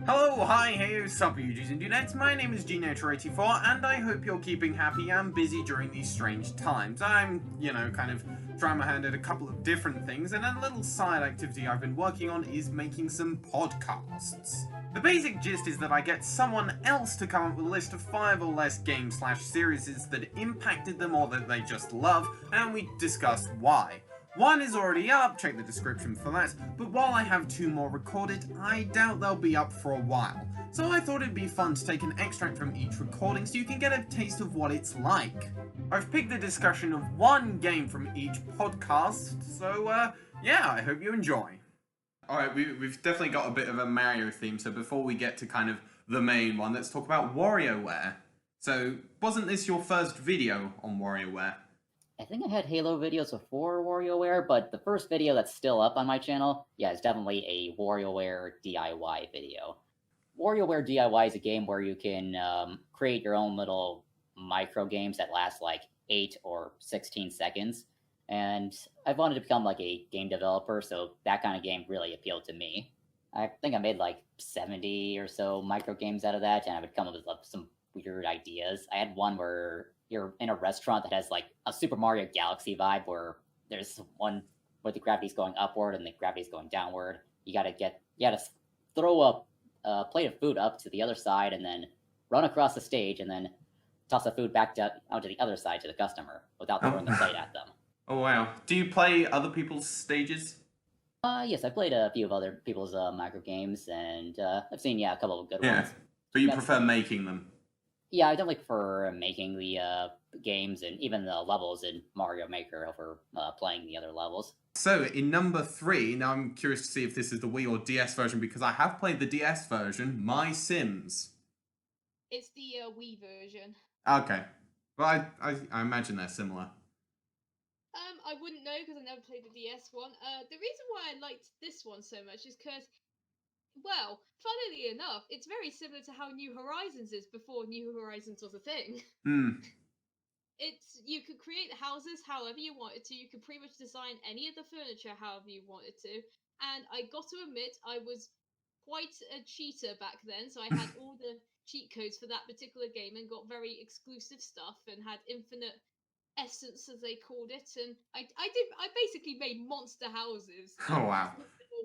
Hello, hi, hey, what's up, UGs and dudettes? My name is Ginator84, and I hope you're keeping happy and busy during these strange times. I'm, kind of trying my hand at a couple of different things, and a little side activity I've been working on is making some podcasts. The basic gist is that I get someone else to come up with a list of 5 or less games/series that impacted them or that they just love, and we discuss why. One is already up, check the description for that, but while I have 2 more recorded, I doubt they'll be up for a while. So I thought it'd be fun to take an extract from each recording so you can get a taste of what it's like. I've picked the discussion of 1 game from each podcast, so yeah, I hope you enjoy. Alright, we've definitely got a bit of a Mario theme, so before we get to kind of the main one, let's talk about WarioWare. So, wasn't this your first video on WarioWare? I think I had Halo videos before WarioWare, but the first video that's still up on my channel, yeah, is definitely a WarioWare DIY video. WarioWare DIY is a game where you can create your own little micro games that last like 8 or 16 seconds. And I've wanted to become like a game developer, so that kind of game really appealed to me. I think I made like 70 or so micro games out of that, and I would come up with some weird ideas. I had one where you're in a restaurant that has like a Super Mario Galaxy vibe, where there's one where the gravity's going upward and the gravity's going downward. You gotta throw a plate of food up to the other side and then run across the stage and then toss the food back out to the other side to the customer without throwing the plate at them. Oh wow. Do you play other people's stages? Yes, I played a few of other people's micro games, and I've seen a couple of good ones. But you prefer making them? Yeah, I definitely prefer making the games and even the levels in Mario Maker over playing the other levels. So, in number 3, now I'm curious to see if this is the Wii or DS version, because I have played the DS version, My Sims. It's the Wii version. Okay. Well, I imagine they're similar. I wouldn't know because I never played the DS one. The reason why I liked this one so much is because, well, funnily enough, it's very similar to how New Horizons is before New Horizons was a thing. You could create houses however you wanted to. You could pretty much design any of the furniture however you wanted to. And I got to admit, I was quite a cheater back then, so I had all the cheat codes for that particular game and got very exclusive stuff and had infinite essence, as they called it, and I basically made monster houses. Oh wow.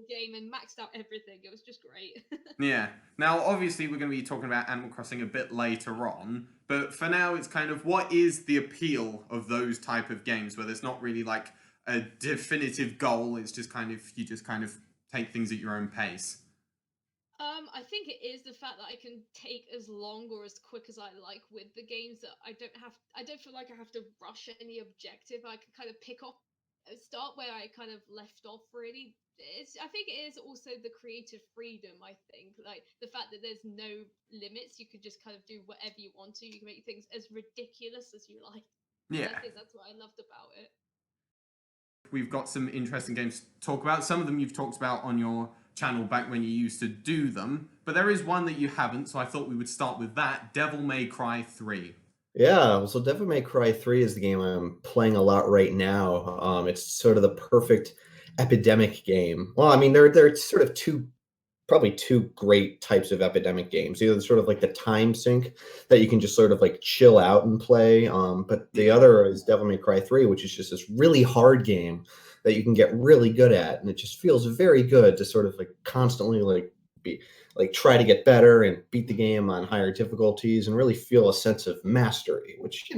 Game and maxed out everything. It was just great. Yeah. Now, obviously, we're going to be talking about Animal Crossing a bit later on, but for now, it's kind of what is the appeal of those type of games where there's not really like a definitive goal. It's just kind of you just kind of take things at your own pace. I think it is the fact that I can take as long or as quick as I like with the games, that I don't feel like I have to rush any objective. I can kind of start where I kind of left off, really. I think it is also the creative freedom. I think like the fact that there's no limits, you could just kind of do whatever you want to. You can make things as ridiculous as you like. Yeah. I think that's what I loved about it. We've got some interesting games to talk about. Some of them you've talked about on your channel back when you used to do them, but there is one that you haven't, so I thought we would start with that, Devil May Cry 3. Yeah, so Devil May Cry 3 is the game I'm playing a lot right now. It's sort of the perfect epidemic game. Well, I mean, there are sort of probably two great types of epidemic games. Either sort of like the time sink that you can just sort of like chill out and play, but the other is Devil May Cry 3, which is just this really hard game that you can get really good at, and it just feels very good to sort of like constantly try to get better and beat the game on higher difficulties and really feel a sense of mastery, which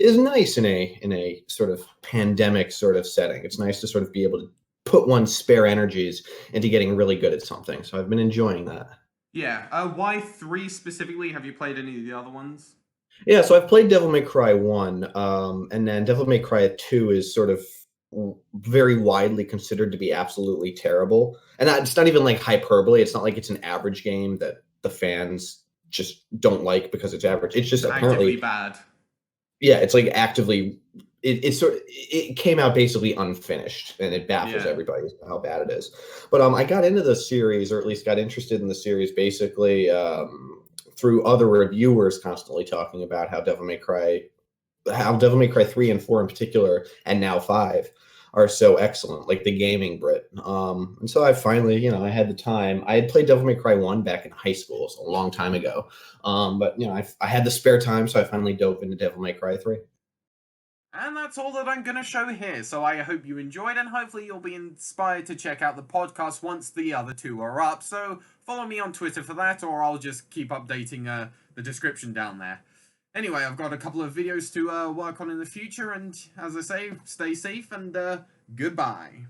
is nice in a sort of pandemic sort of setting. It's nice to sort of be able to put one's spare energies into getting really good at something. So I've been enjoying that. Yeah. Why 3 specifically? Have you played any of the other ones? Yeah, so I've played Devil May Cry 1, and then Devil May Cry 2 is sort of very widely considered to be absolutely terrible. And it's not even like hyperbole. It's not like it's an average game that the fans just don't like because it's average. It's just apparently bad. Yeah, it's like actively it came out basically unfinished, and it baffles everybody how bad it is. But I got into the series, or at least got interested in the series, basically through other reviewers constantly talking about how Devil May Cry 3 and 4 in particular, and now 5, are so excellent, like the gaming Brit. And so I finally, I had the time. I had played Devil May Cry 1 back in high school, so a long time ago. But I had the spare time, so I finally dove into Devil May Cry 3. And that's all that I'm going to show here, so I hope you enjoyed, and hopefully you'll be inspired to check out the podcast once the other two are up. So follow me on Twitter for that, or I'll just keep updating the description down there. Anyway, I've got a couple of videos to work on in the future, and as I say, stay safe, and goodbye.